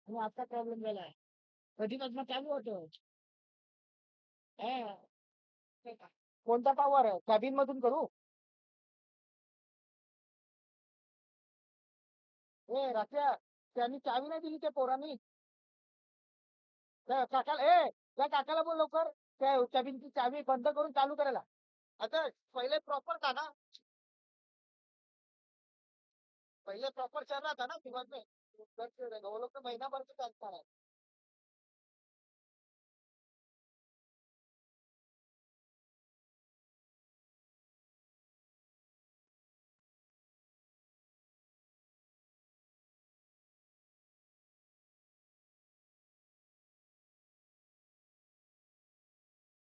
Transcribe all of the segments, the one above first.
आणि आता प्रॉब्लेम झालाय. कधीपासून चालू होतं. हा. कोणता पॉवर आहे? कॅबिन मधून करू? ए राख्या, त्यांनी चावी नाही दिली त्या पोरांनी. त्या काकाला त्या काकाला बोल लवकर, त्या कॅबिनची चावी बंद करून चालू करायला. आता पहिले प्रॉपर था ना, पहिले प्रॉपर चल रहा था ना दिमाग में. वो लोग तो महीना भर से चलता है.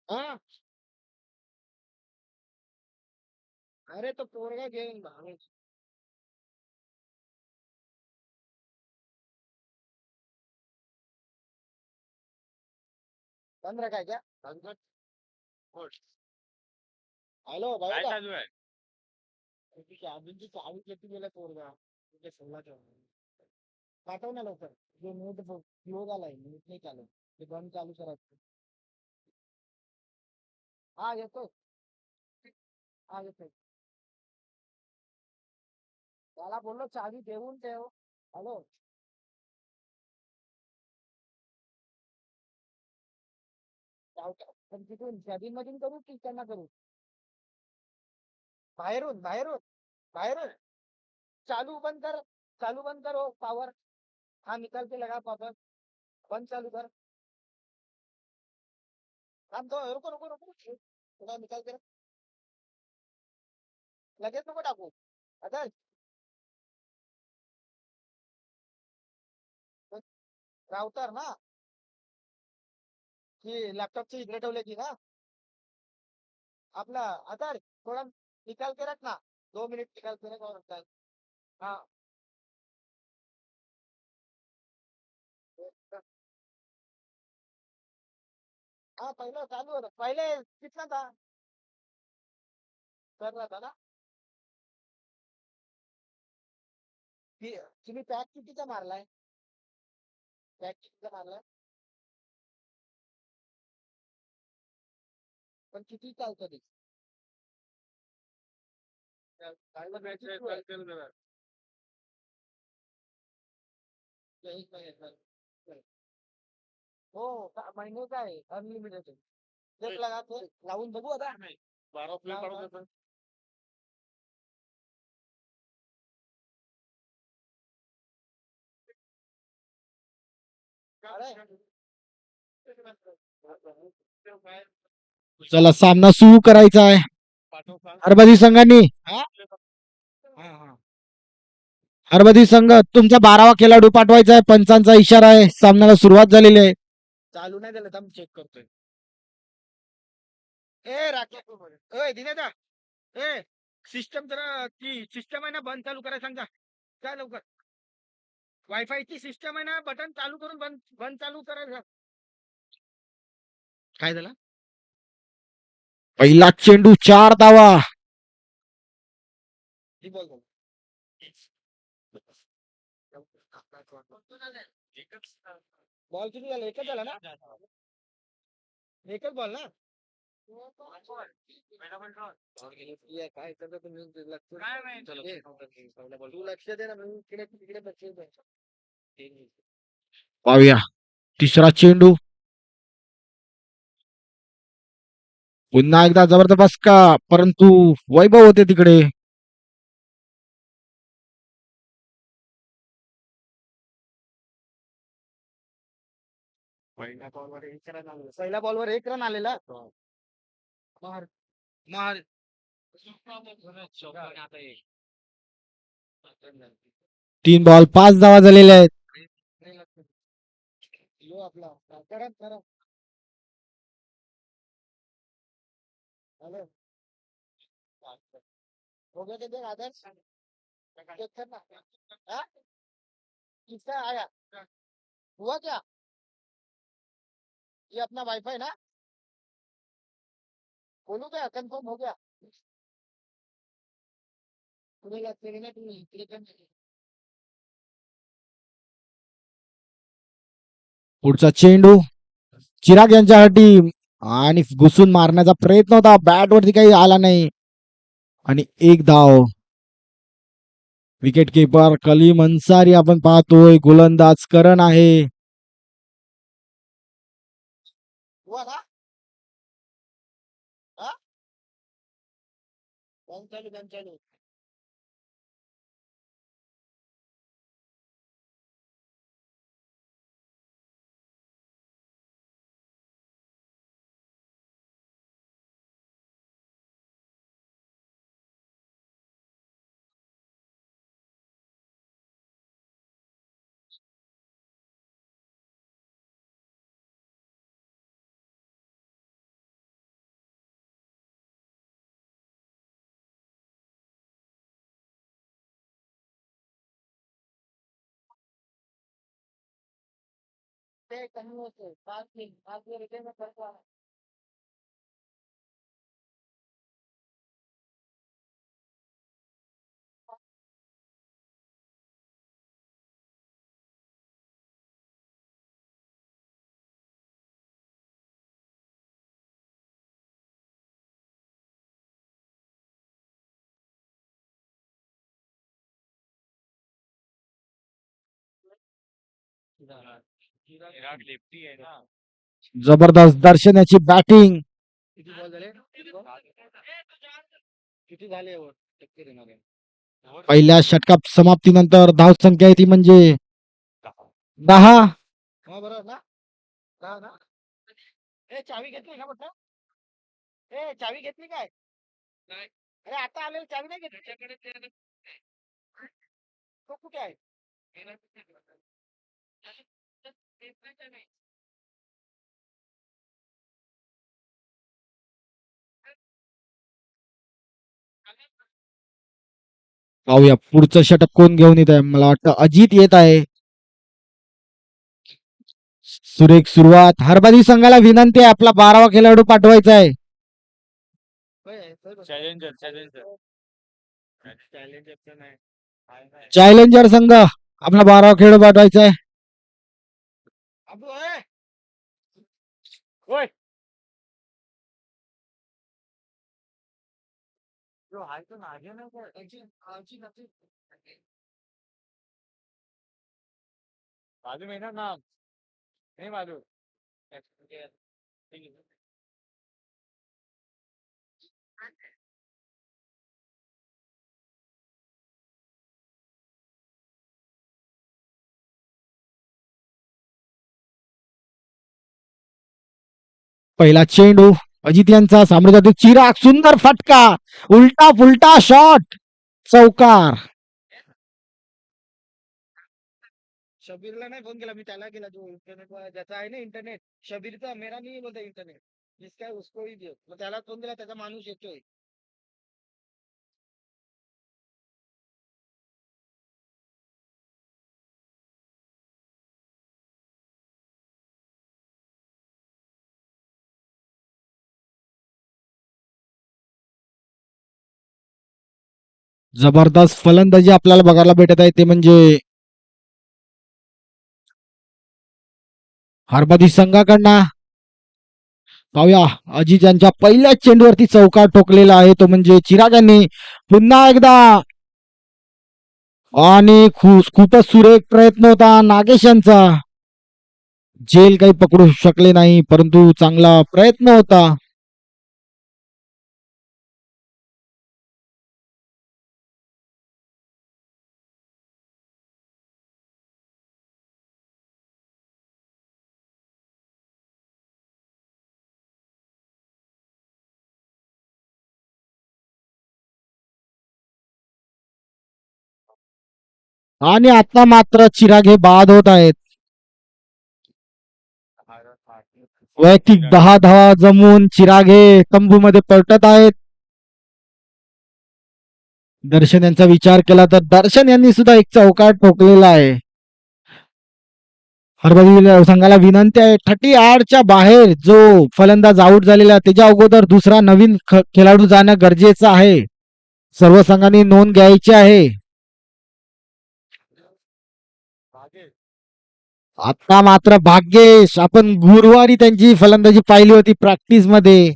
हाँ. अरे तो पोरगा घेऊन बंद रखा है क्या? हॅलो भाई, काय चालू आहे? कॅबिनची चावी घेतली गेला पोरगा. तुझ्या सल्ला ठेव. पाठव ना लवकर. जो नोट फ्लो झालाय, नीट नाही चालू. ते बंद चालू करायचं. हा येतो. हा येतो. त्याला बोललो चावी देऊन ठेव. हॅलो. पण तिथून कॅबिन मधून करू की त्यांना करू? बाहेरून बाहेरून बाहेरून. चालू बंद कर. चालू बंद कर हो पावर. हाँ निकल के लगा पावर. बंद चालू कर. हम तो रुको रुको रुको. थोड़ा निकल के रख. लगेच नको टाकू. आता राउटर ना, की लॅपटॉपची इकडे ठेवले की ना आपला. आता थोडा निकाल के रख ना. 2 मिनिट निकाल के रख और चल. हाँ. हाँ पहले चालू होता, पहले कितना था? कर रहा था ना. तुम्ही पॅक कितीचा मारलाय? पॅक कितीचा मारलाय? पण किती चालतं ते? चांगलं बॅच आहे, चालतं जरा. एक महिन्याचा. हो. महिन्याचा आहे, अनलिमिटेड. एक लगा ते लावून बघू आता. नाही 12 काढून देतो. चला सामना सुरू करायचा आहे. हरबदी संघांनी. हा? हा, हा. हरबदी संघ तुमचा 12वा खेळाडू पाठवायचा आहे. पंचांचा इशारा आहे. सामन्याला सुरुवात झालेली आहे. चालू नाही झालं, थांब चेक करतोय. ए राकेश, ए दिनेदा, ए सिस्टम जरा ती सिस्टम आहे ना बंद चालू करायला सांगा. काय लवकर. वायफायची सिस्टम आहे ना, बटन चालू करून बंद बंद चालू करायचं. काय झालं? पहिला चेंडू 4 धावा. ही बॉल बॉल. बॉल किती झाला? एकच झाला ना? एकच बॉल ना? काय करतो तुम्ही लक्ष. तू लक्ष दे ना, मी इकडे तिकडे लक्ष दे. पाहूया तिसरा चेंडू. पुन्हा एकदा जबरदस्त का, परंतु वैभव होते तिकडे. पहिल्या बॉलवर 1 रन आलेला. मार मार. 3 बॉल 5 धावा झालेल्या आहेत. यो आपला करा करा. हेलो. हो गया क्या देख आदर्श? चेक करना. हाँ? किसका आया? हुआ क्या? ये अपना वाईफाई ना? बोलू क्या, कंफर्म हो गया? तुम्हें लगता है ना, तुम्हें इतने कम पुढचा चेंडू चिराग यांच्यासाठी आणि घुसून मारण्याचा प्रयत्न होता, बॅट वरती काही आला नाही आणि एक धाव. विकेट किपर कलीम अन्सारी आपण पाहतोय, गोलंदाज करण आहे. जबरदस्त दर्शन याची बॅटिंग. पहिल्या षटकात समाप्तीनंतर धावसंख्या आहे ती म्हणजे 10. चावी घेतली का म्हटलं? चावी घेतली काय? अरे आता आलेली चावी नाही घेतली. तो कुठे आहे? पाहूया पुढचं षटक कोण घेऊन येत आहे. मला वाटतं अजित येत आहे. सुरेख सुरुवात. हरभरी संघाला विनंती आहे, आपला 12वा खेळाडू पाठवायचा आहे. चॅलेंजर संघ आपला 12वा खेळाडू पाठवायचा आहे. मालूम है ना नाम नहीं मालूम. पहिला चेंडू अजित यांचा साम्राज्यातील चिराग, सुंदर फटका, उलटा फुलटा शॉट, चौकार. शबीरला नाही फोन केला मी, त्याला केला. जो इंटरनेट ज्याचा आहे ना इंटरनेट, शबीरचा, मेरा नाही बोलता इंटरनेट, जिसका है उसको ही दे. मग त्याला फोन दिला, त्याचा माणूस येतोय. जबरदस्त फलंदाजी आपल्याला बघायला भेटत आहे, ते म्हणजे हरभरी संघाकडनं. पाहूया अजित यांच्या पहिल्याच चेंडूवरती चौकार ठोकलेला आहे, तो म्हणजे चिराग यांनी. पुन्हा एकदा आणि खूपच सुरेख प्रयत्न होता नागेश यांचा. झेल काही पकडू शकले नाही, परंतु चांगला प्रयत्न होता. आणि आता मात्र चिराग हे बाद होत आहेत. वैयक्तिक 10 धावा जमून चिराग हे तंबूमध्ये परतत आहेत. दर्शन यांचा विचार केला तर दर्शन यांनी सुद्धा एक चौकार ठोकलेला आहे. हरभरी संघाला विनंती आहे, 38च्या बाहेर जो फलंदाज आउट झालेला त्याच्या अगोदर दुसरा नवीन खेळाडू जाणं गरजेचं आहे. सर्व संघांनी नोंद घ्यायची आहे. आता मात्र भाग्येश, आपण गुरुवारी त्यांची फलंदाजी पाहिली होती प्रॅक्टिस मध्ये,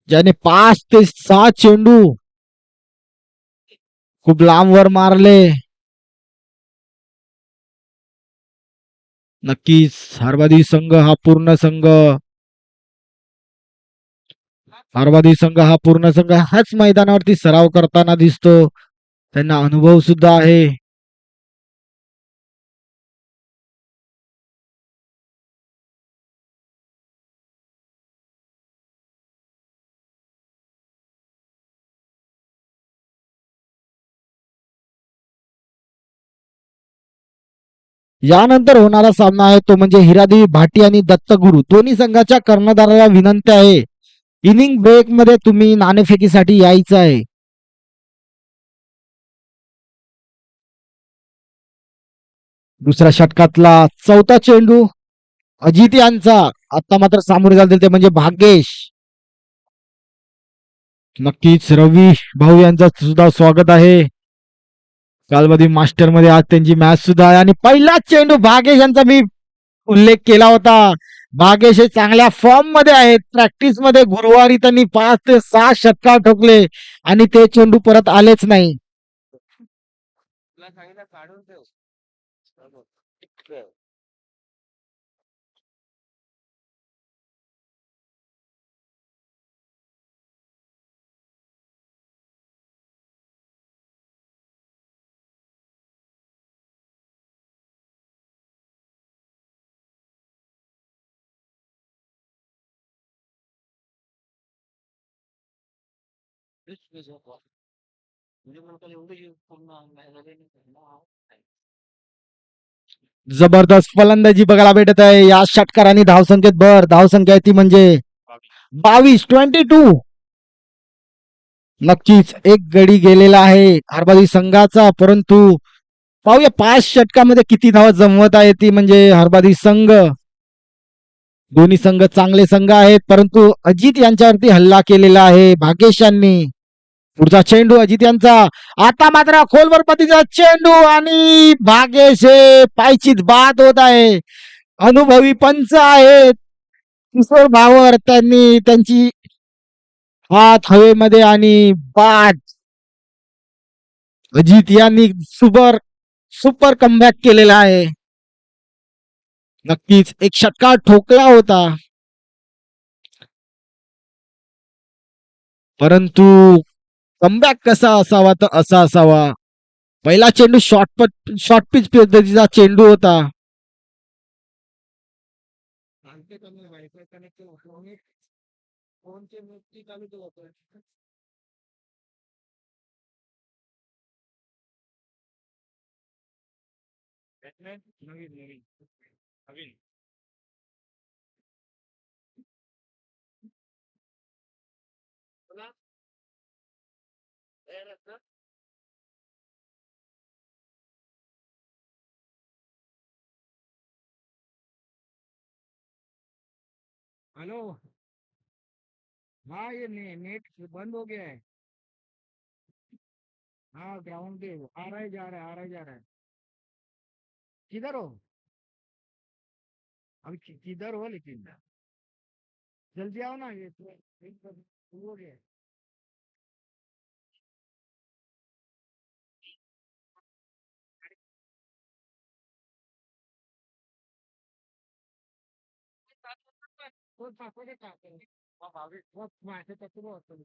ज्याने 5 ते 6 चेंडू खूप लांबवर मारले. नक्कीच हरबादी संघ हा पूर्ण संघ, हरबादी संघ हा पूर्ण संघ हाच मैदानावरती सराव करताना दिसतो. त्यांना अनुभव सुद्धा आहे. यानंतर होणारा सामना आहे तो म्हणजे हिरादेवी भाटी आणि दत्तगुरु. दोन्ही संघाच्या कर्णधाराला विनंती आहे, इनिंग ब्रेक मध्ये तुम्ही नाणेफेकीसाठी यायचं आहे. दुसऱ्या षटकातला चौथा चेंडू अजित यांचा. आता मात्र सामोरे झाले ते म्हणजे भाग्येश. नक्कीच रवी भाऊ यांचं सुद्धा स्वागत आहे. कालमध्ये मास्टर मध्ये आज त्यांची मॅच सुद्धा आहे आणि पहिला चेंडू भाग्येश यांचा मी उल्लेख केला होता. भाग्येश हे चांगल्या फॉर्म मध्ये आहेत. प्रॅक्टिस मध्ये गुरुवारी त्यांनी 5 ते 6 षटकार ठोकले आणि ते चेंडू परत आलेच नाही. जबरदस्त फलंदाजी बघायला भेटत आहे या षटकारांनी. धावसंख्येत भर, धावसंख्या आहे ती म्हणजे 22 नक्कीच एक गडी गेलेला आहे हरबादी संघाचा, परंतु पाहूया 5 षटकामध्ये किती धावा जमवत आहे ती म्हणजे हरबादी संघ. दोन्ही संघ चांगले संघ आहेत, परंतु अजित यांच्यावरती हल्ला केलेला आहे भाग्येश यांनी. पुढचा चेंडू अजित यांचा. आता मात्र खोलवर पतीचा चेंडू आणि भाग्येश हे पायचीत बाद होत आहे. अनुभवी पंच आहेत किशोर भावर, त्यांनी त्यांची हात हवेमध्ये आणि बाद. अजित यांनी सुपर सुपर कमबॅक केलेला आहे. नक्कीच एक षटकार ठोकला होता, परंतु कमबॅक कसा असावा तर असा असावा. पहिला चेंडू शॉर्ट पिच पद्धतीचा चेंडू होता. हेलो, हाँ ये नेट बंद हो गया है. हाँ ग्राउंड पे आ रहा है जा रहा है, आ रहा है जा रहा है. किधर हो अभी, किधर हो लेकिन जल्दी आओ ना, ये तो शुरू हो गया है. तो पाठवले का माझ्या तत्व होतं.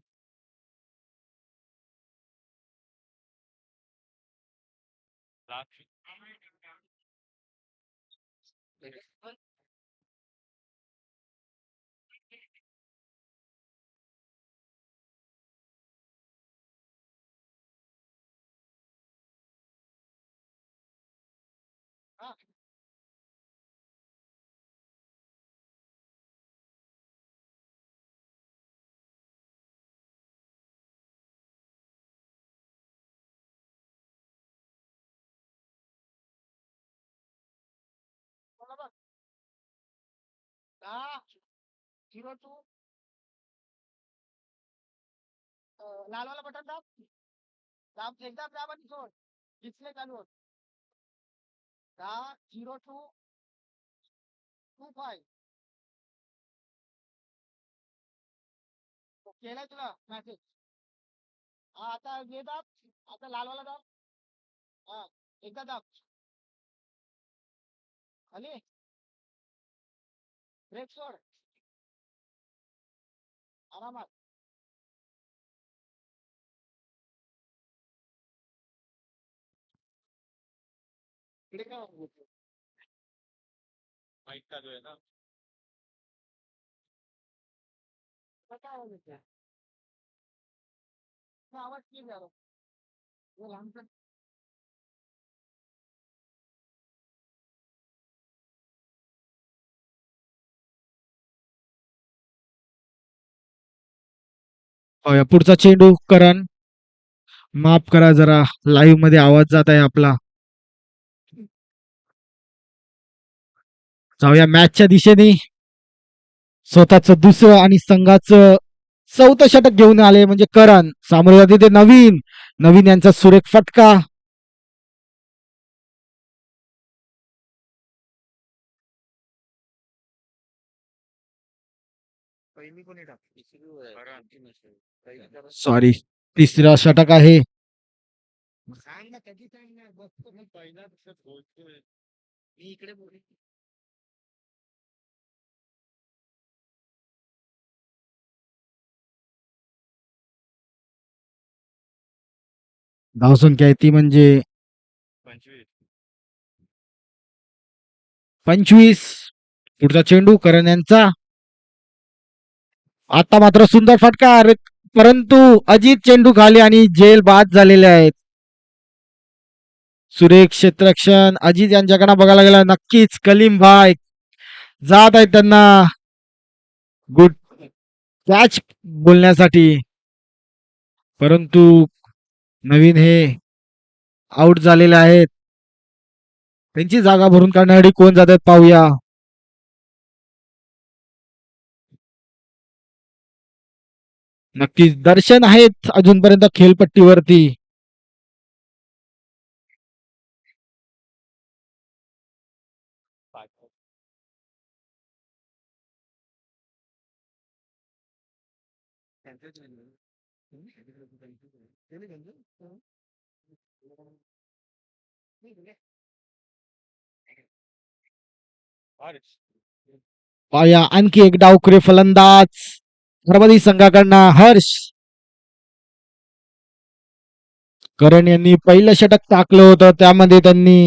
हाँ, बोला बघ. दहा झिरो टू लालवाला बटन दाब. दाब एकदा दाब आणि सोड. डिस्प्ले चालू होत. 10-02 केलाय तुला मॅसेज. हा आता हे दाब. आता लालवाला दाब. हा एकदा दाब. आली. ब्रेक सोड. आरामात. इकडे काय होतं? माईक चालू आहे ना. आता काय आवाज येतोय? हा, आवाज क्लिअर झाला. हो, आमचं. पाहूया पुढचा चेंडू करण. माफ करा जरा लाईव्ह मध्ये आवाज जात आहे आपला. जाऊया मॅचच्या दिशेने. स्वतःच दुसरं आणि संघाचं चौथं षटक घेऊन आले म्हणजे करण. सामोरे जाते ते नवीन. नवीन यांचा सुरेख फटका. सॉरी, तिसरा षटक आहे. धावसंख्या आहे ती म्हणजे 25. पुढचा चेंडू करण यांचा. आता मात्र सुंदर फटका परंतु अजित चेंडू खाली आणि जेल बाद झालेले आहेत. सुरेख क्षेत्ररक्षण अजित यांच्याकडे बघायला गेला नक्कीच कलीम भाई जात आहेत त्यांना गुड कॅच बोलण्यासाठी. परंतु नवीन हे आउट झालेले आहेत. त्यांची जागा भरून काढण्यासाठी कोण जातात पाहूया. नक्कीच दर्शन आहेत अजूनपर्यंत खेळपट्टीवरती. पाहूया आणखी एक डावखुरे फलंदाज हरबदी संघाकडनं हर्ष. करण यांनी पहिलं षटक टाकलं होतं त्यामध्ये त्यांनी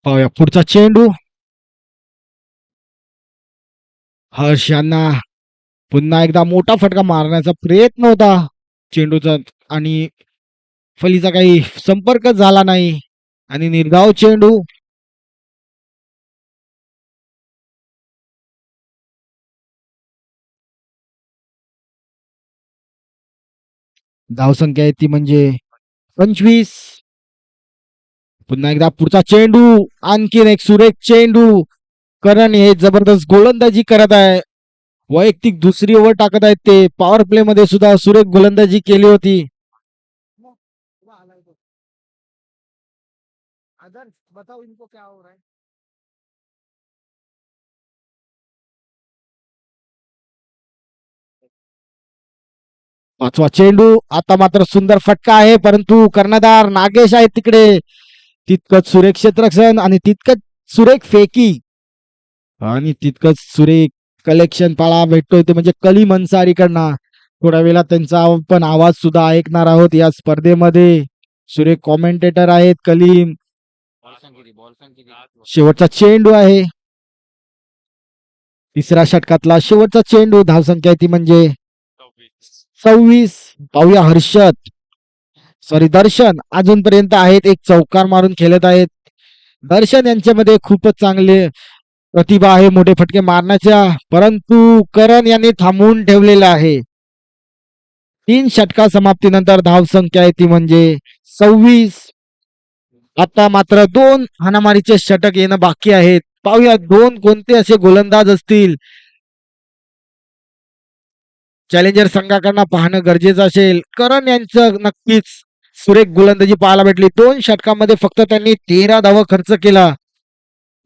पाहूया पुढचा चेंडू. हर्ष यांना पुन्हा एकदा मोठा फटका मारण्याचा प्रयत्न होता चेंडूचा आणि फलीचा काही संपर्क झाला नाही आणि निर्धाव चेंडू. धावसंख्या आहे ती म्हणजे 25. पुन्हा एकदा पुढचा चेंडू. आणखीन एक सुरेख चेंडू. करण हे जबरदस्त गोलंदाजी करत आहे. वैयक्तिक दुसरी ओव्हर टाकत आहेत ते. पॉवर प्ले मध्ये सुद्धा सुरेख गोलंदाजी केली होती. बताओ इनको क्या हो रहा है. पाचवा चेंडू. आता मात्र सुंदर फटका आहे परंतु कर्णधार नागेश आहे तिकडे. तितकंच सुरेख क्षेत्ररक्षण आणि तितकंच सुरेख फेकी आणि तितकंच सुरेख कलेक्शन पाळा भेटतोय ते म्हणजे कलीम अन्सारीकडनं. थोड्या वेळा त्यांचा पण आवाज सुद्धा ऐकणार आहोत या स्पर्धेमध्ये. सुरेख कॉमेंटेटर आहेत कलीम. शेवटचा चेंडू आहे. तिसऱ्या षटकातला शेवटचा चेंडू. धावसंख्या ती म्हणजे 26. पाहूया हर्षद सॉरी दर्शन अजूनपर्यंत आहेत एक चौकार मारून खेळत आहेत. दर्शन यांच्यामध्ये खूपच चांगले प्रतिभा आहे मोठे फटके मारण्याच्या परंतु करण यांनी थांबवून ठेवलेला आहे. षटका समाप्तीनंतर धावसंख्या आहे ती म्हणजे 26. आता मात्र 2 हाणामारीचे षटक येणं बाकी आहेत. पाहूया दोन कोणते असे गोलंदाज असतील. चॅलेंजर संघाकडनं पाहणं गरजेचं असेल. करण यांचं नक्कीच सुरेख गोलंदाजी पाहायला भेटली. 2 षटकांमध्ये फक्त त्यांनी 13 धावा खर्च केला.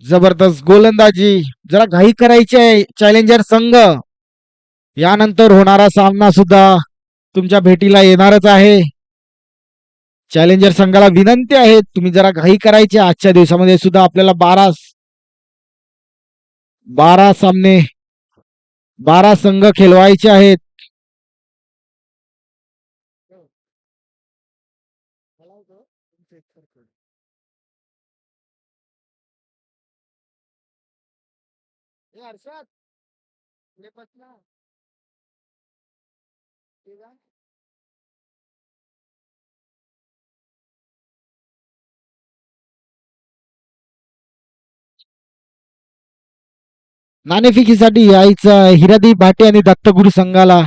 जबरदस्त गोलंदाजी. जरा घाई करायची आहे चॅलेंजर संघ. यानंतर होणारा सामना सुद्धा तुमच्या भेटीला येणारच आहे. चॅलेंजर संघाला विनंती आहे तुम्ही जरा घाई करायची. आजच्या दिवसामध्ये सुद्धा आपल्याला 12 सामने 12 संघ खेळवायचे आहेत. नाणेफेकीसाठी यायचं हिरादेवी भाटे आणि दत्तगुरु संघाला.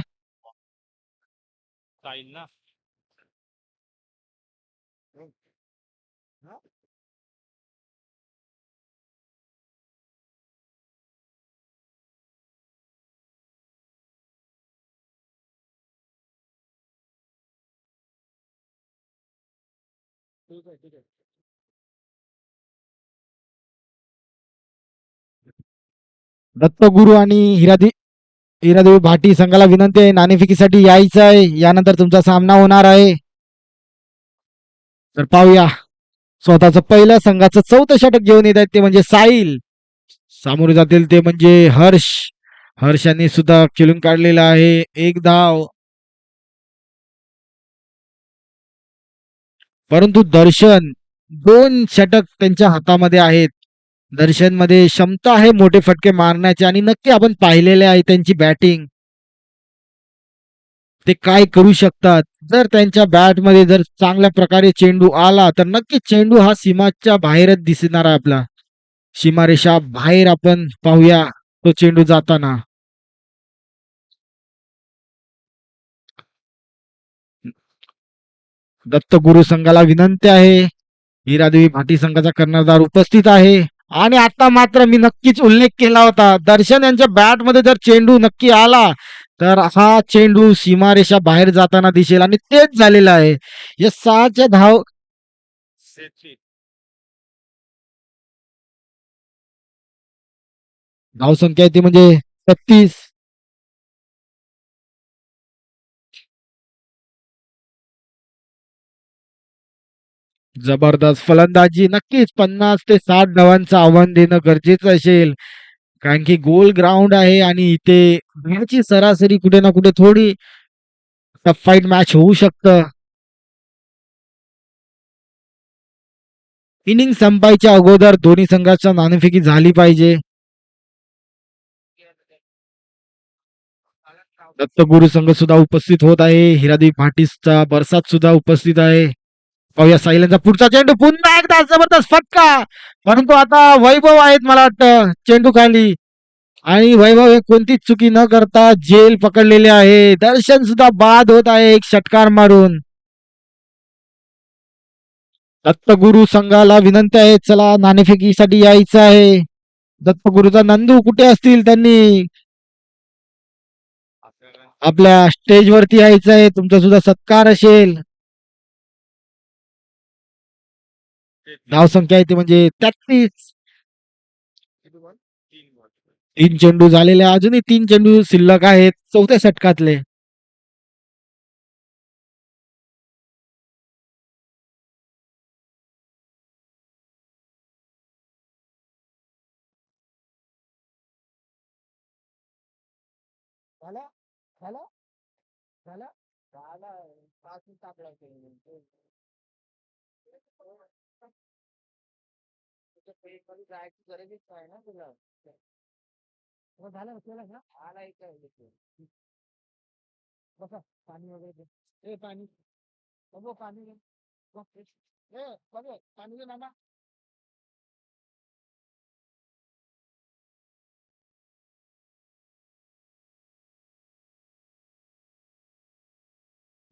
दत्तगुरु आणि हिरादेवी भाटी संघाला विनंती आहे नाणेफेकीसाठी यायचं आहे. यानंतर तुमचा सामना होणार आहे. तर पाहूया स्वतःचं पहिल्या संघाचं 4थं षटक घेऊन येत आहेत ते म्हणजे साहिल. सामोरे जातील ते म्हणजे हर्ष. हर्षाने सुद्धा खेळून काढलेला आहे 1 धाव. परंतु दर्शन 2 षटक त्यांच्या हातामध्ये आहेत. दर्शन मध्ये क्षमता आहे मोठे फटके मारण्याची आणि नक्की आपण पाहिलेले आहे त्यांची बॅटिंग. ते काय करू शकतात. जर त्यांच्या बॅटमध्ये जर चांगल्या प्रकारे चेंडू आला तर नक्की चेंडू हा सीमाच्या बाहेरच दिसणार आहे. आपला सीमारेषा बाहेर आपण पाहूया तो चेंडू जाताना. दत्तगुरु संघाला विनंती आहे. हिरादेवी भाटी संघाचा कर्णधार उपस्थित आहे. आणि आता मात्र मी नक्कीच उल्लेख केला होता दर्शन यांच्या बॅटमध्ये जर चेंडू नक्की आला तर हा चेंडू सीमारेषा बाहेर जाताना दिसेल आणि तेच झालेलं आहे. या 6च्या धावसंख्या आहे ती म्हणजे 36. जबरदस्त फलंदाजी. नक्कीच 50 ते 60 धावांचं आव्हान देणं गरजेचं असेल. कारण की गोल ग्राउंड आहे आणि इथे मॅचची सरासरी कुठे ना कुठे थोडी टफ फाईट मॅच होऊ शकतं. इनिंग संपायच्या अगोदर दोन्ही संघाच्या नाणेफेकी झाली पाहिजे. दत्तगुरु संघ सुद्धा उपस्थित होत आहे. हिरादेवी भाटीचा बरसात सुद्धा उपस्थित आहे. पाहूया सायलेंचा पुढचा चेंडू पुन्हा एकदा जबरदस्त फटका. परंतु आता वैभव आहेत मला वाटतं चेंडू खाली. आणि वैभव हे कोणतीच चुकी न करता जेल पकडलेले आहे. दर्शन सुद्धा बाद होत आहे एक षटकार मारून. दत्तगुरु संघाला विनंती आहे चला नाणेफेकीसाठी यायचं आहे. दत्तगुरुचा नंदू कुठे असतील त्यांनी आपल्या स्टेजवरती यायचं आहे. तुमचा सुद्धा सत्कार असेल. धावसंख्या येते म्हणजे 33. 3 चेंडू झालेले अजूनही 3 चेंडू शिल्लक आहेत 4थ्या षटकातले.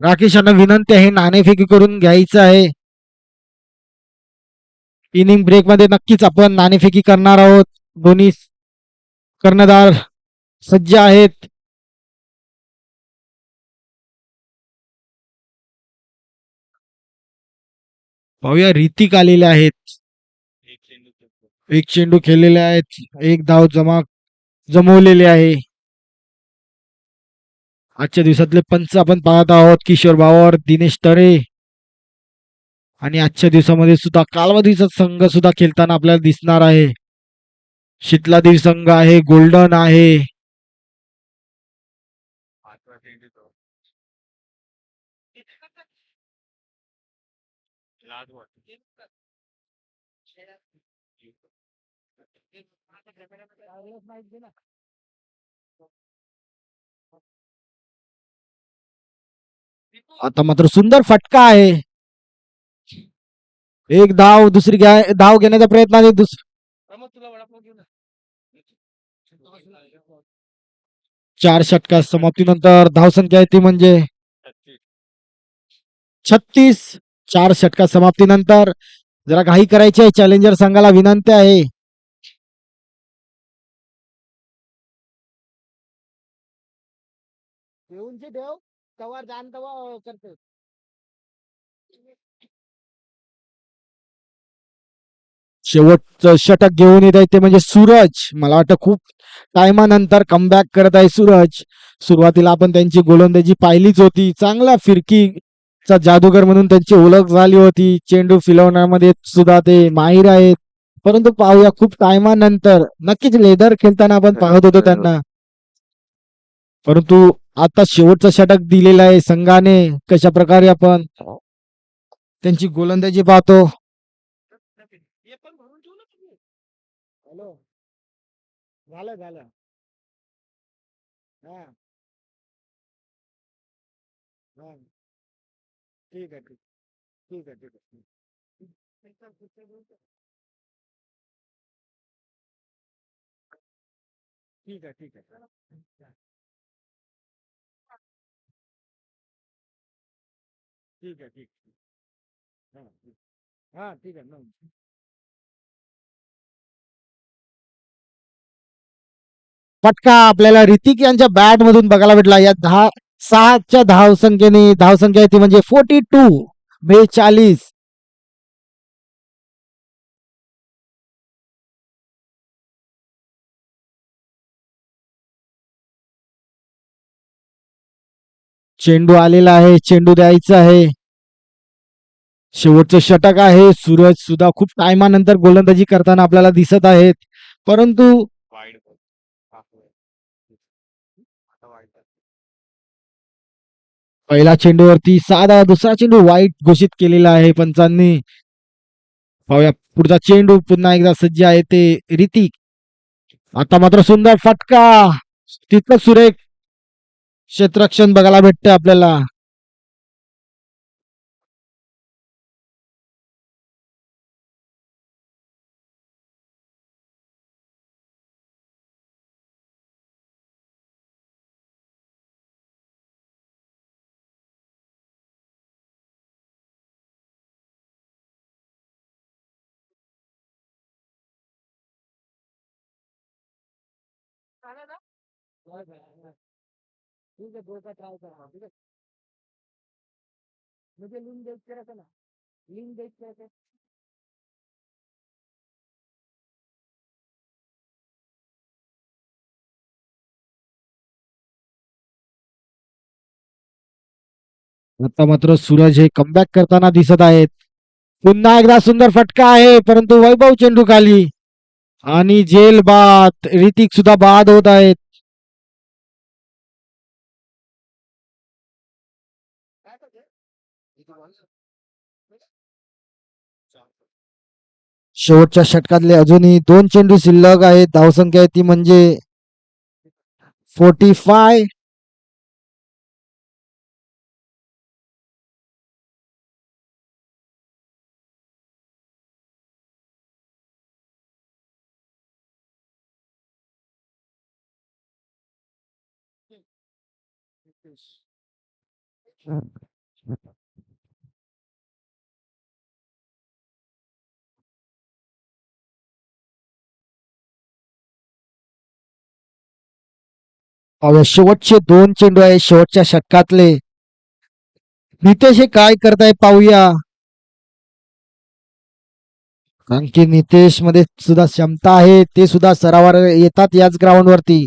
राकेश यांना विनंती आहे नाणेफेकी करून घ्यायचं आहे. इनिंग ब्रेक मध्ये नक्कीच आपण नाणेफेकी करणार आहोत. दोन्ही कर्णधार सज्ज आहेत. पाहूया ऋतिक आलेले आहेत. एक चेंडू खेळलेले आहेत. एक धाव जमवलेले आहे. आजच्या दिवसातले पंच आपण पाहत आहोत किशोर बावर, दिनेश तरे आणि आजच्या दिवसामध्ये सुद्धा कालावधीचा संघ सुद्धा खेळताना आपल्याला दिसणार आहे. शीतलादेवी संघ आहे, गोल्डन आहे. आता मात्र सुंदर फटका आहे. एक धाव धाव घेण्याचा प्रयत्न आहे. चार षटका समाप्तीनंतर धावसंख्या आहे ती म्हणजे 36. चार षटका समाप्तीनंतर जरा घाई करायची आहे. चॅलेंजर संघाला विनंती आहे. शेवटचं षटक घेऊन येत आहे ते म्हणजे सूरज. मला वाटतं खूप टायमानंतर कमबॅक करत आहे सूरज. सुरुवातीला आपण त्यांची गोलंदाजी पाहिलीच होती. चांगला फिरकीचा जादूगर म्हणून त्यांची ओळख झाली होती. चेंडू फिरवण्यामध्ये सुद्धा ते माहीर आहेत. परंतु पाहूया खूप टायमानंतर नक्कीच लेदर खेळताना आपण पाहत होतो त्यांना. परंतु आता शेवटचं षटक दिलेलं आहे संघाने. कशा प्रकारे आपण त्यांची गोलंदाजी पाहतो. झालं झालं. हा हा ठीक आहे ठीक ठीक आहे ठीक आहे. ठीक आहे ठीक आहे. ठीक आहे ठीक. हा हा ठीक आहे. फटका आपल्याला ऋतिक यांच्या बॅट मधून बघायला भेटला. या 6च्या धावसंख्येने धावसंख्या आहे ती म्हणजे 42. चेंडू आलेला आहे. चेंडू द्यायचा आहे. शेवटचं षटक आहे. सूरज सुद्धा खूप टायमानंतर गोलंदाजी करताना आपल्याला दिसत आहेत. परंतु पहिला चेंडूवरती साधा, दुसरा चेंडू वाईट घोषित केलेला आहे पंचांनी. पाहूया पुढचा चेंडू पुन्हा एकदा सज्ज आहे ते ऋतिक. आता मात्र सुंदर फटका. तिथं सुरेख क्षेत्ररक्षण बघायला भेटते आपल्याला. आता मात्र सूरज हे कमबॅक करताना दिसत आहेत. पुन्हा एकदा सुंदर फटका आहे परंतु वैभव चेंडू खाली आणि जेल बाद. ऋतिक सुद्धा बाद होत आहेत. शेवटच्या षटकातले अजूनही 2 चेंडू शिल्लक आहेत. धावसंख्या आहे ती म्हणजे 45. शेवटचे 2 चेंडू आहे शेवटच्या षटकातले. नितेश हे काय करताय पाहूया. कारण की नितेश मध्ये सुद्धा क्षमता आहे, ते सुद्धा सरावावर येतात याच ग्राउंड वरती.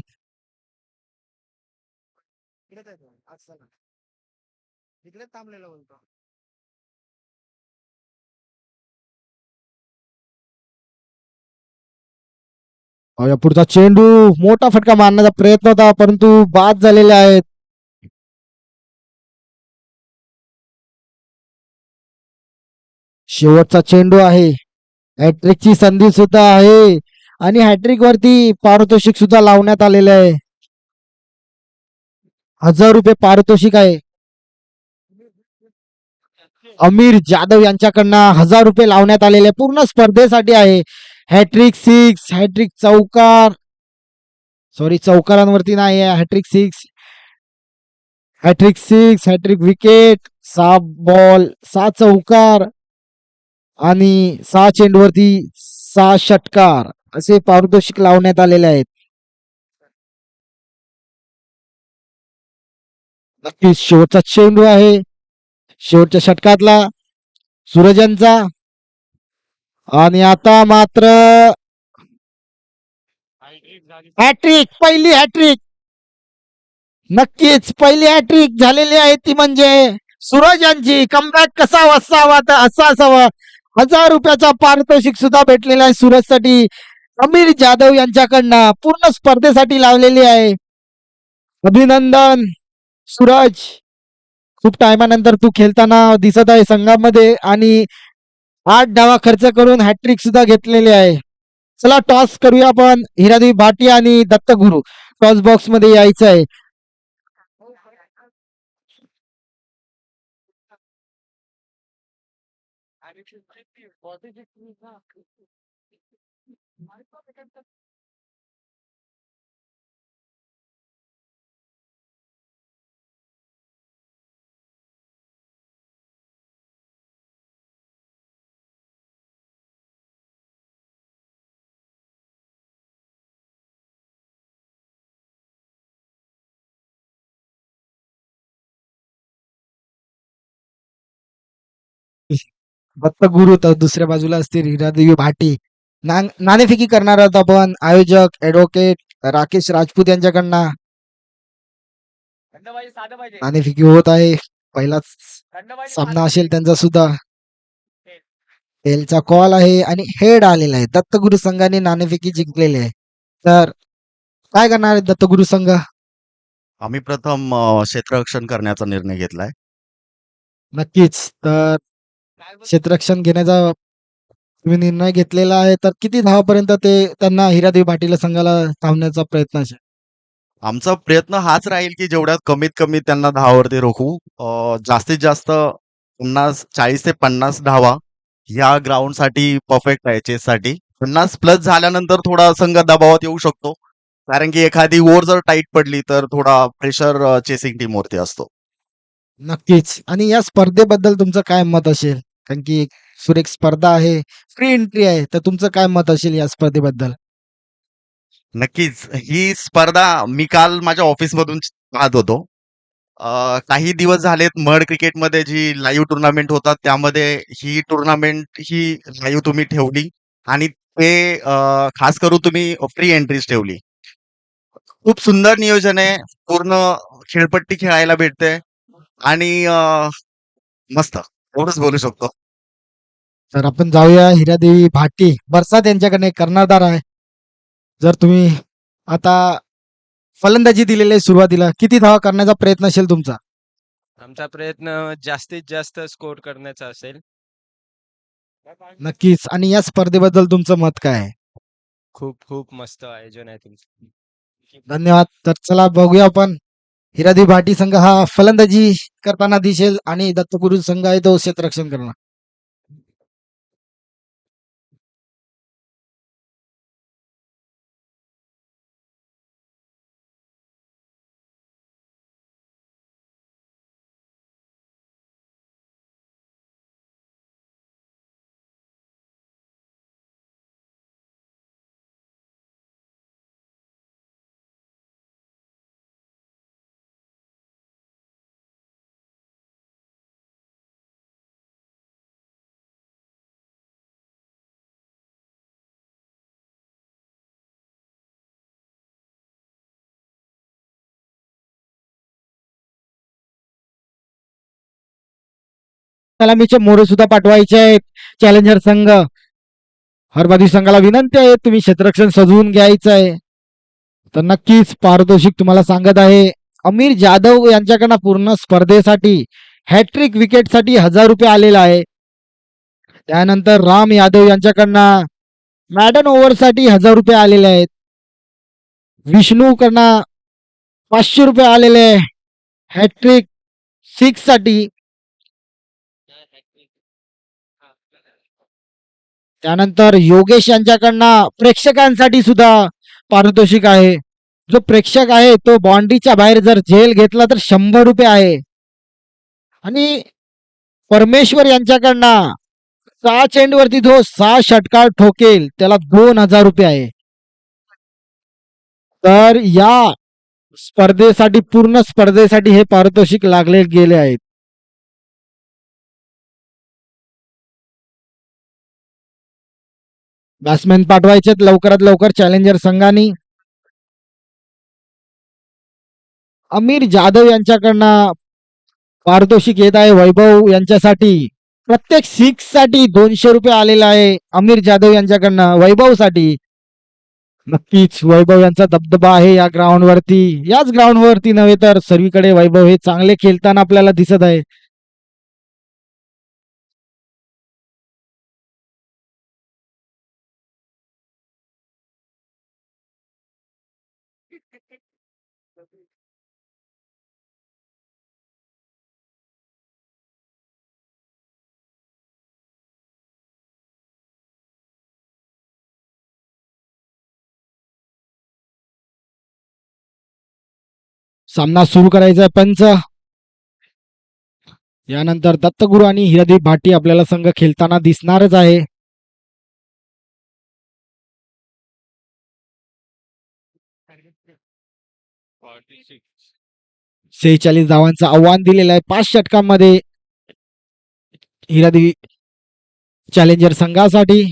पुढचा चेंडू, मोठा फटका मारण्याचा प्रयत्न होता परंतु बाद झालेले आहेत. शेवटचा चेंडू आहे, हॅट्रिकची संधी सुद्धा आहे आणि हॅट्रिक वरती पारितोषिक सुद्धा लावण्यात आलेले आहे. 1000 रुपये पारितोषिक आहे. अमीर जाधव यांच्याकडनं 1000 रुपये लावण्यात आलेले पूर्ण स्पर्धेसाठी आहे. हॅट्रिक सिक्स, हॅट्रिक चौकार, सॉरी चौकारांवरती नाही आहे, hat trick six, hat trick wicket, 6 ball 6 चौकार आणि 6 चेंडूवरती 6 षटकार असे पारितोषिक लावण्यात आलेले आहेत. नक्कीच शेवटचा चेंडू आहे शेवटच्या षटकातला सूरज यांचा. आणि आता मात्र हॅट्रिक, पहिली हॅट्रिक, नक्कीच पहिली हॅट्रिक झालेली आहे ती म्हणजे सूरज यांची. कमबॅक कसा असावा तर असा असावा. 1000 रुपयाचा पारितोषिक सुद्धा भेटलेला आहे सूरजसाठी अमीर जाधव यांच्याकडनं, पूर्ण स्पर्धेसाठी लावलेली आहे. अभिनंदन सूरज, खूप टायमानंतर तू खेळताना दिसत आहे संघामध्ये आणि 8 धावा खर्च करून हॅट्रिक सुद्धा घेतलेली आहे. चला टॉस करूया आपण. हिरादेवी भाटी आणि दत्तगुरु टॉस बॉक्स मध्ये यायचं आहे. दत्तगुरु तर दुसऱ्या बाजूला असतील हिरादेवी भाटी. नाणेफेकी करणार आहोत आपण. आयोजक ऍडव्होकेट राकेश राजपूत यांच्याकडनं नाणेफेकी होत आहे. पहिलाच सामना असेल त्यांचा सुद्धा. एलचा कॉल आहे आणि हेड आलेला आहे. दत्तगुरु संघाने नाणेफेकी जिंकलेली आहे. तर काय करणार आहे दत्तगुरु संघ? आम्ही प्रथम क्षेत्ररक्षण करण्याचा निर्णय घेतलाय. नक्कीच. तर क्षेत्ररक्षण घेण्याचा तुम्ही निर्णय घेतलेला आहे. तर किती धावापर्यंत ते त्यांना हिरादेवी भाटीला संघाला थांबण्याचा प्रयत्न असेल? आमचा प्रयत्न हाच राहील की जेवढ्यात कमीत कमी त्यांना धावावरती रोखू. जास्तीत जास्त 40 ते 50 धावा या ग्राउंडसाठी परफेक्ट आहे चेससाठी. 50 प्लस झाल्यानंतर थोडा संघ दबावात येऊ शकतो. कारण की एखादी ओव्हर जर टाईट पडली तर थोडा प्रेशर चेसिंग टीमवरती असतो. नक्कीच. आणि या स्पर्धेबद्दल तुमचं काय मत असेल? कारण की एक सुरेख स्पर्धा आहे, फ्री एंट्री आहे. तर तुमचं काय मत असेल या स्पर्धेबद्दल? नक्कीच. ही स्पर्धा मी काल माझ्या ऑफिसमधून पाहत होतो. काही दिवस झालेत मड क्रिकेटमध्ये जी लाईव्ह टुर्नामेंट होतात त्यामध्ये ही टुर्नामेंट ही लाईव्ह तुम्ही ठेवली आणि ते खास करून तुम्ही फ्री एंट्रीज ठेवली. खूप सुंदर नियोजन आहे. पूर्ण खेळपट्टी खेळायला भेटते आणि मस्त. एवढंच बोलू शकतो. तर आपण जाऊया हिरादेवी भाटी. बरसात यांच्याकडे एक कर्णधार आहे. जर तुम्ही आता फलंदाजी दिलेली आहे सुरुवातीला, किती धावा करण्याचा प्रयत्न असेल तुमचा? आमचा प्रयत्न जास्तीत जास्त स्कोर करण्याचा असेल. नक्कीच. आणि या स्पर्धेबद्दल तुमचं मत काय आहे? खूप खूप मस्त आयोजन आहे तुमचं. धन्यवाद. तर चला बघूया आपण. हिरादेवी भाटी संघ हा फलंदाजी करताना दिसेल आणि दत्तगुरु संघ आहे तो क्षेत्ररक्षण करणार. सलामीचे मोरे सुद्धा पाठवायचे आहेत चॅलेंजर संघ. हरबादी संघाला विनंती आहे तुम्ही क्षेत्ररक्षण सजवून घ्यायचं आहे. तर नक्कीच पारितोषिक तुम्हाला सांगत आहे. अमीर जाधव यांच्याकडनं पूर्ण स्पर्धेसाठी हॅट्रिक विकेटसाठी 1000 रुपये आलेला आहे. त्यानंतर राम यादव यांच्याकडनं मॅडन ओव्हरसाठी 1000 रुपये आलेले आहेत. विष्णूकडनं 500 रुपये आलेले आहे हॅट्रिक 6 साठी. त्यानंतर योगेश यांच्याकडनं प्रेक्षकांसाठी सुद्धा पारितोषिक आहे. जो प्रेक्षक आहे तो बाउंड्रीच्या बाहेर जर झेल घेतला तर 100 रुपये आहे. आणि परमेश्वर यांच्याकडनं 6 चेंडूवरती जो 6 षटकार ठोकेल त्याला 2000 रुपये आहे. तर या स्पर्धेसाठी पूर्ण स्पर्धेसाठी हे पारितोषिक लागले गेले आहेत. बॅट्समॅन पाठवायचे लवकरात लवकर चॅलेंजर संघाने. अमीर जाधव यांच्याकडनं पारितोषिक येत आहे वैभव यांच्यासाठी. प्रत्येक 6 साठी 200 रुपये आलेला आहे अमीर जाधव यांच्याकडनं वैभवसाठी. नक्कीच वैभव यांचा दबदबा आहे या ग्राउंडवरती. याच ग्राउंडवरती नव्हे तर सर्वीकडे वैभव हे चांगले खेळताना आपल्याला दिसत आहे. सामना सुरू करायचा आहे पंच. यानंतर दत्तगुरु आणि हिरादीप भाटी आपल्याला संघ खेळताना दिसणारच आहे. शेहेचाळीस धावांचं आव्हान दिलेलं आहे 5 षटकांमध्ये हिरादीप चॅलेंजर संघासाठी.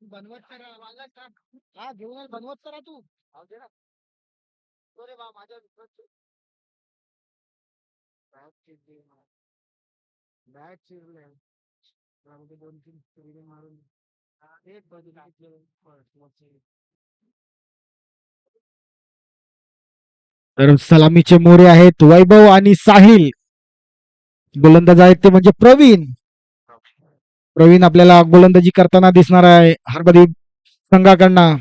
बनवत करा हा घेऊन बनवत करा तू माझ्या बॅट चिरले 2-3 मारून एक तर सलामीचे मोरे आहेत वैभव आणि साहिल. गोलंदाज आहेत ते म्हणजे प्रवीण. प्रवीण आपल्याला गोलंदाजी करताना दिसणार आहे हरबदी संघाकडनं.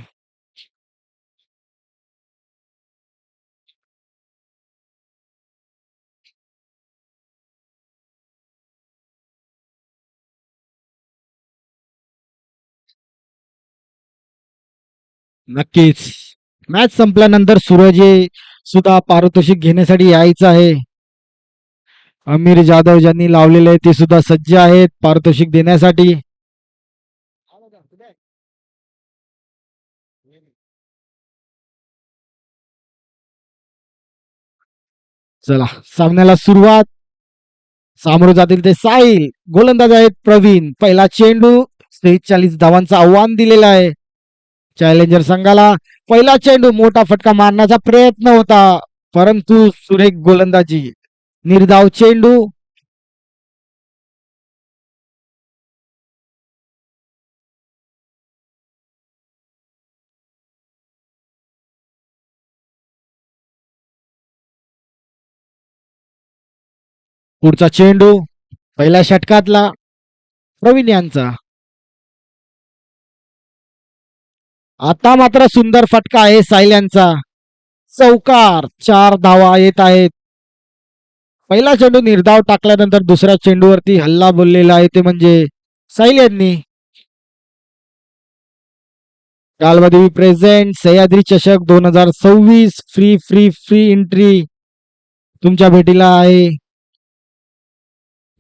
नक्कीच मॅच संपल्यानंतर सूरज सुद्धा पारितोषिक घेण्यासाठी यायचं आहे. अमीर जाधव ज्यांनी लावलेले आहे ते सुद्धा सज्ज आहेत पारितोषिक देण्यासाठी. चला सामन्याला सुरुवात. सामोरं जातील ते साहिल. गोलंदाज आहेत प्रवीण. पहिला चेंडू 43 धावांचं आव्हान दिलेलं आहे चॅलेंजर संघाला. पहिला चेंडू मोठा फटका मारण्याचा प्रयत्न होता परंतु सुरेख गोलंदाजी. निर्धाव चेंडू. पुढचा चेंडू पहिल्या षटकातला प्रवीण यांचा. आता मात्र सुंदर फटका आहे साहिल यांचा. चौकार. 4 धावा येत आहेत. पहिला चेंडू निर्धाव टाकल्यानंतर दुसऱ्या चेंडूवरती हल्ला बोललेला आहे ते म्हणजे साहिल यांनी. कालवादेवी प्रेझेंट सह्याद्री चषक 2026 फ्री फ्री फ्री एंट्री तुमच्या भेटीला आहे.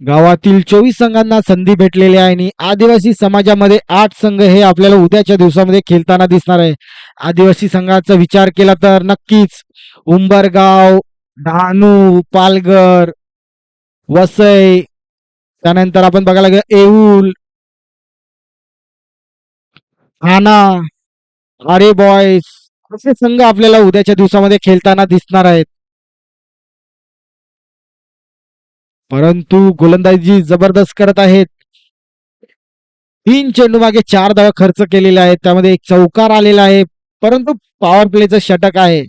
गावातील 24 संघांना संधी भेटलेली आहे आणि आदिवासी समाजामध्ये 8 संघ हे आपल्याला उद्याच्या दिवसामध्ये खेळताना दिसणार आहे. आदिवासी संघाचा विचार केला तर नक्कीच उंबरगाव, डहाणू, पालघर, वसई, त्यानंतर आपण बघायला गेलं येऊल, ठाणा, आरे बॉयज असे संघ आपल्याला उद्याच्या दिवसामध्ये खेळताना दिसणार आहेत. परंतु गोलंदाजी जबरदस्त करत आहेत. 3 चेंडू मागे 4 धावा खर्च केलेले आहेत. त्यामध्ये एक चौकार आलेला आहे. परंतु पॉवर प्लेचं षटक आहे.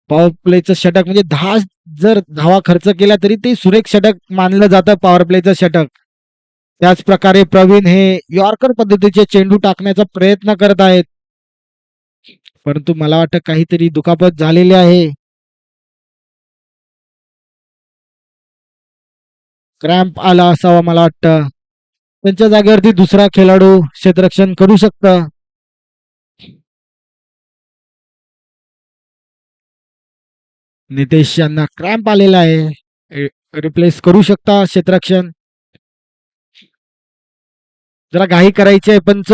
पॉवर प्लेचं षटक म्हणजे 10 जर धावा खर्च केल्या तरी ते सुरेख षटक मानलं जातं पॉवर प्लेचं षटक. त्याच प्रकारे प्रवीण हे यॉर्कर पद्धतीचे चेंडू टाकण्याचा प्रयत्न करत आहेत. परंतु मला वाटतं काहीतरी दुखापत झालेली आहे. क्रॅम्प आला असावा मला वाटतं. त्यांच्या जागेवरती दुसरा खेळाडू क्षेत्ररक्षण करू शकतं. नितेश यांना क्रॅम्प आलेला आहे. रिप्लेस करू शकता क्षेत्ररक्षण. जरा घाई करायची आहे पंच.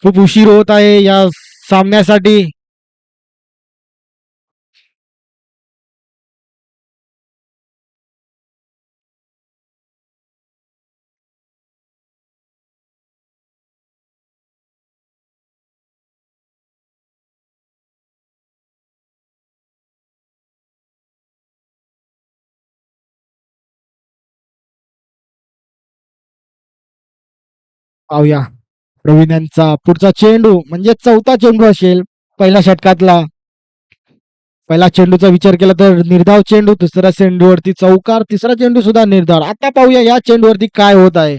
खूप उशीर होत आहे या सामन्यासाठी. पाहूया प्रवीण यांचा पुढचा चेंडू म्हणजे चौथा चेंडू असेल पहिल्या षटकातला. पहिला चेंडूचा विचार केला तर निर्धाव चेंडू, दुसऱ्या चेंडूवरती चौकार, तिसरा चेंडू सुद्धा निर्धाव. आता पाहूया या चेंडूवरती काय होत आहे.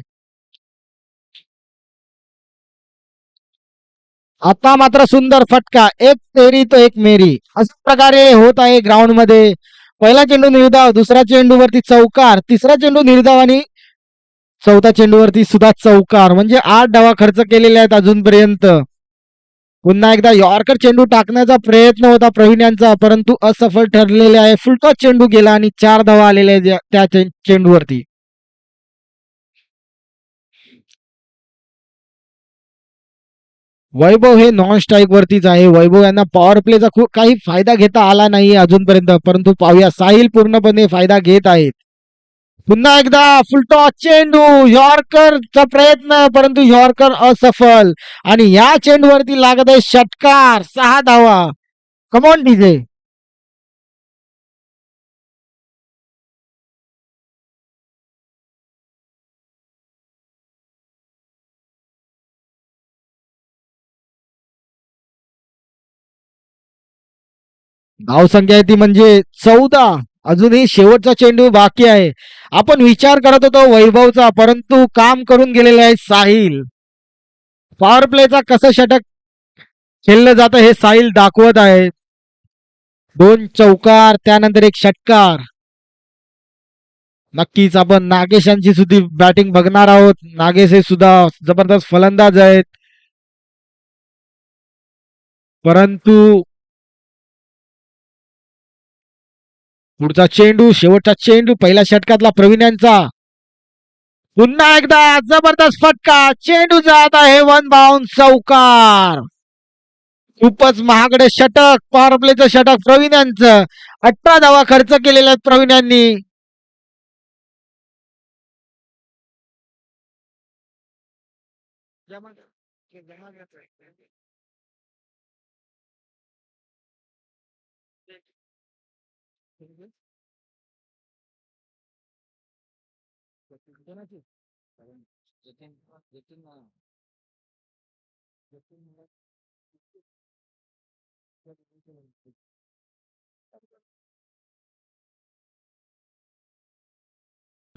आता मात्र सुंदर फटका, एक तेरी तो एक मेरी अशा प्रकारे होत आहे ग्राउंड मध्ये. पहिला चेंडू निर्धाव, दुसऱ्या चेंडूवरती चौकार, तिसरा चेंडू निर्धाव आणि चौथ्या चेंडूवरती सुद्धा चौकार. म्हणजे 8 धावा खर्च केलेले आहेत अजूनपर्यंत. पुन्हा एकदा यॉर्कर चेंडू टाकण्याचा प्रयत्न होता प्रवीण यांचा, परंतु असफल ठरलेले आहे. फुलटॉस चेंडू गेला आणि 4 धावा आलेल्या आहेत त्या चेंडूवरती. वैभव हे नॉन स्ट्राईक वरतीच आहे. वैभव यांना पॉवर प्लेचा खूप काही फायदा घेता आला नाही अजूनपर्यंत, परंतु पाहूया साहिल पूर्णपणे फायदा घेत आहेत. पुन्हा एकदा फुलटॉस चेंडू, यॉर्करचा प्रयत्न, परंतु यॉर्कर असफल आणि या चेंडूवरती लागत आहे षटकार, 6 धावा. Come on DJ. धावसंख्या आहे ती म्हणजे 14. अजूनही शेवटचा चेंडू बाकी आहे. आपण विचार करत होतो वैभवचा, परंतु काम करून गेलेले आहे साहिल. पॉवर प्लेचा कसं षटक खेळलं जातं हे साहिल दाखवत आहे. 2 चौकार, त्यानंतर एक षटकार. नक्कीच आपण नागेश यांची सुद्धा बॅटिंग बघणार आहोत. नागेश हे सुद्धा जबरदस्त फलंदाज आहेत. परंतु पुढचा चेंडू, शेवटचा चेंडू पहिल्या षटकातला प्रवीण यांचा. पुन्हा एकदा जबरदस्त फटका, चेंडू जात आहे वन बाउंड, चौकार. खूपच महागडे षटक, पॉवर प्लेचं षटक प्रवीण यांचं. 18 धावा खर्च केलेल्या आहेत प्रवीण यांनी.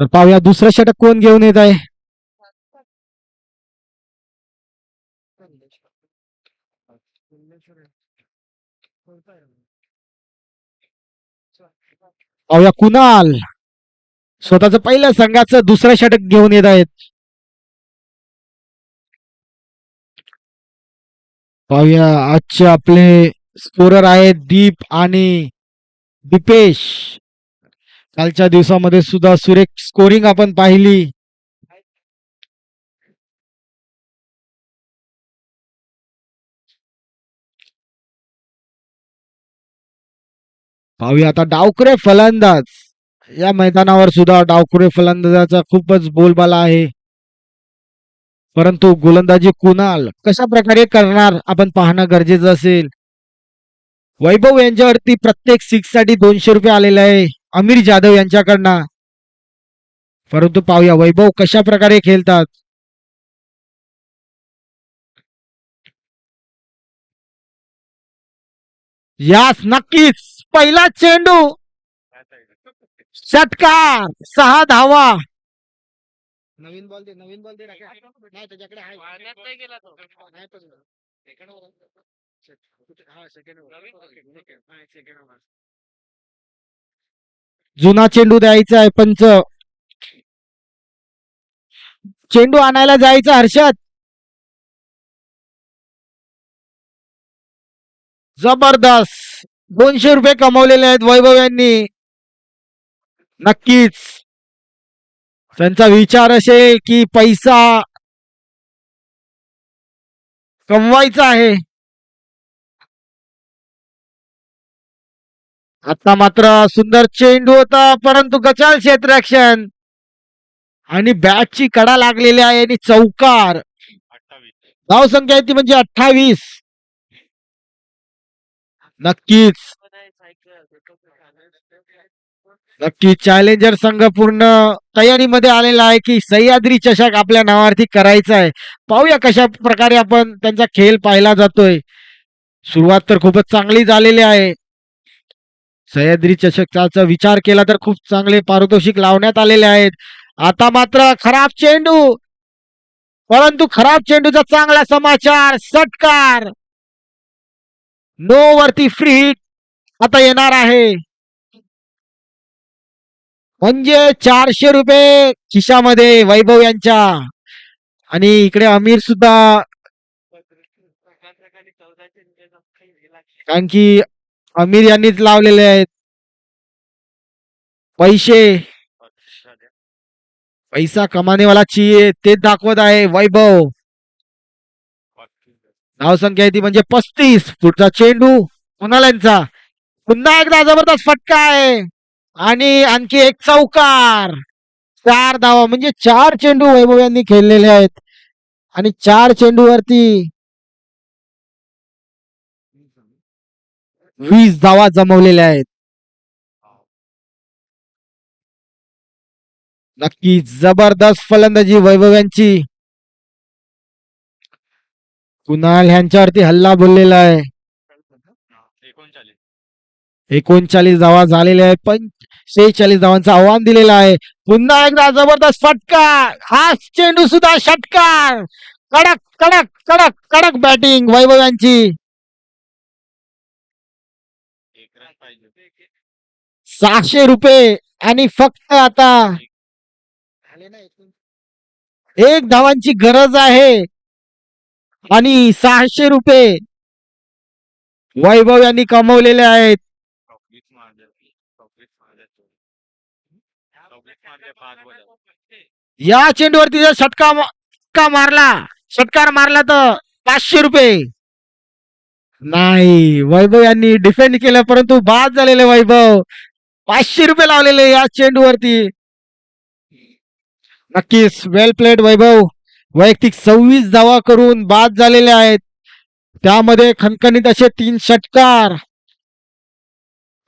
तर पाहूया दुसरं षटक कोण घेऊन येत आहे. पाहूया कुणाल स्वतःच पहिल्या संघाचं दुसरं षटक घेऊन येत आहेत. पाहूया आजचे आपले स्कोरर आहेत दीप आणि दीपेश. कालच्या दिवसामध्ये सुद्धा सुरेख स्कोरिंग आपण पाहिली. पाहूया आता डावखुरे फलंदाज. या मैदानावर सुद्धा डावखुरे फलंदाजाचा खूपच बोलबाला आहे. परंतु गोलंदाजी कुणाल कशा प्रकारे करणार आपण पाहणं गरजेचं असेल. वैभव यांच्यावरती प्रत्येक सिक्स साठी 200 रुपये आलेले आहे अमीर जाधव यांच्याकडनं. परंतु पाहूया वैभव कशा प्रकारे खेळतात. यास नक्कीच पहिला चेंडू षटकार 6 धावा. नवीन बॉल दे नाही त्याच्याकडे आहे. नाही पण जुना चेंडू द्यायचा आहे पंच. चेंडू आणायला जायचं हर्षद. जबरदस्त 200 रुपये कमवलेले आहेत वैभव यांनी. नक्कीच त्यांचा विचार असेल की पैसा कमवायचा आहे. आता मात्र सुंदर चेंडू होता परंतु गचाल क्षेत्ररक्षण आणि बॅटची कडा लागलेली आहे आणि चौकार. धाव संख्या आहे ती म्हणजे 28. नक्कीच नक्कीच चॅलेंजर संघ पूर्ण तयारीमध्ये आलेला आहे की सह्याद्री चषक आपल्या नावावरती करायचा आहे. पाहूया कशा प्रकारे आपण त्यांचा खेळ पाहिला जातोय. सुरुवात तर खूपच चांगली झालेली आहे. सह्याद्री चषकाचा विचार केला तर खूप चांगले पारितोषिक लावण्यात आलेले आहेत. आता मात्र खराब चेंडू परंतु खराब चेंडूचा चांगला समाचार. षटकार नो वरती फ्री हिट आता येणार आहे. म्हणजे 400 रुपये खिशामध्ये वैभव यांच्या. आणि इकडे अमीर सुद्धा कारण की अमीर यांनीच लावलेले आहेत पैसे. पैसा कमाने वाला चाहिए तेच दाखवत आहे वैभव. धाव संख्या आहे ती म्हणजे 35. पुढचा चेंडू कुणालांचा. पुन्हा एकदा जबरदस्त फटका आहे आणि आणखी एक चौकार. 4 धावा म्हणजे 4 चेंडू वैभव यांनी खेळलेले आहेत आणि 4 चेंडूवरती 20 धावा जमवलेल्या आहेत. नक्की जबरदस्त फलंदाजी वैभव यांची. कुणाल ह्यांच्यावरती हल्ला बोललेला आहे. 39 धावा झालेल्या आहेत पण 46 धावांचं आव्हान दिलेलं आहे. पुन्हा एकदा जबरदस्त फटका. हा चेंडू सुद्धा षटकार. कडक कडक कडक कडक बॅटिंग वैभव यांची. 600 रुपये आणि फक्त आता 1 धावांची गरज आहे आणि 600 रुपये वैभव यांनी कमवलेले आहेत. या चेंडूवरती जर षटका मारला षटकार मारला तर 500 रुपये. नाही वैभव यांनी डिफेंड केलं परंतु बाद झालेले वैभव. 500 रुपये लावलेले या चेंडूवरती. नक्कीच वेल प्लेड वैभव. वैयक्तिक 26 धावा करून बाद झालेले आहेत. त्यामध्ये खणखणीत असे 3 षटकार.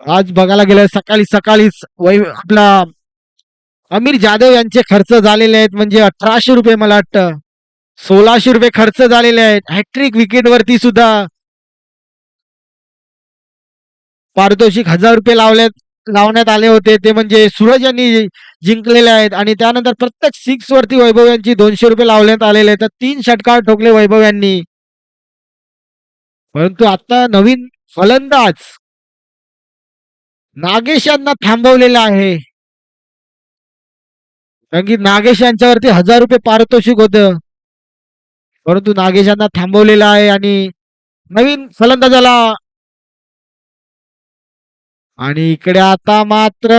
आज बघायला गेलं सकाळीच आपला अमीर जाधव यांचे खर्च झालेले आहेत म्हणजे 1800 रुपये. मला वाटतं 1600 रुपये खर्च झालेले आहेत. हॅट्रिक विकेट वरती सुद्धा पारितोषिक 1000 रुपये लावण्यात आले होते ते म्हणजे सूरज यांनी जिंकलेले आहेत. आणि त्यानंतर प्रत्येक 6 वरती वैभव यांची 200 रुपये लावण्यात आलेले आहेत. तर 3 षटकार ठोकले वैभव यांनी. परंतु आता नवीन फलंदाज नागेश यांना थांबवलेला आहे कारण की नागेश यांच्यावरती 1000 रुपये पारितोषिक होतं परंतु नागेश यांना थांबवलेलं आहे आणि नवीन फलंदाजाला. आणि इकडे आता मात्र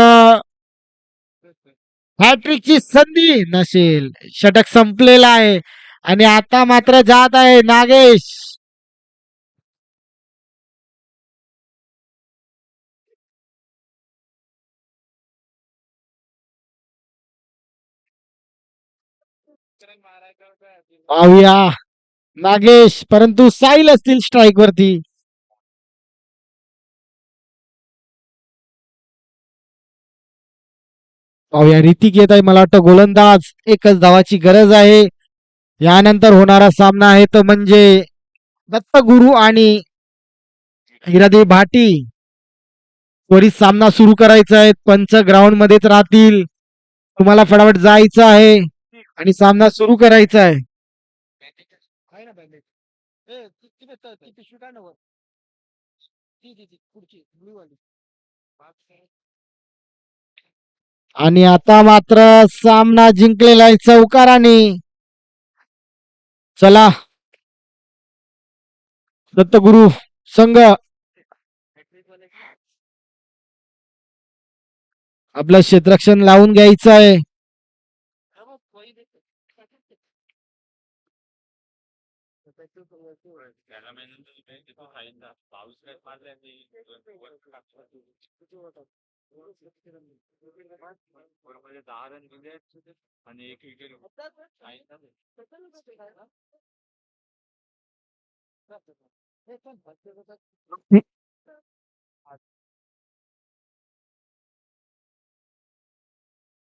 हॅट्रिकची संधी नसेल. षटक संपलेला आहे आणि आता मात्र जात आहे नागेश. पाहूया नागेश, परंतु साईल असतील स्ट्राईक वरती. पाहूया ऋतिक येत आहे, मला वाटतं गोलंदाज. एकच धावाची गरज आहे. यानंतर होणारा सामना आहे तो म्हणजे दत्तगुरु आणि हिरादेवी भाटी. त्वरित सामना सुरू करायचा आहे. पंच ग्राउंड मध्येच राहतील. तुम्हाला फटाफट जायचं आहे आणि सामना सुरू करायचा आहे. आणि आता मात्र सामना जिंकलेला आहे चौकाराने. चला दत्तगुरु संघ आपलं क्षेत्ररक्षण लावून घ्यायचं आहे.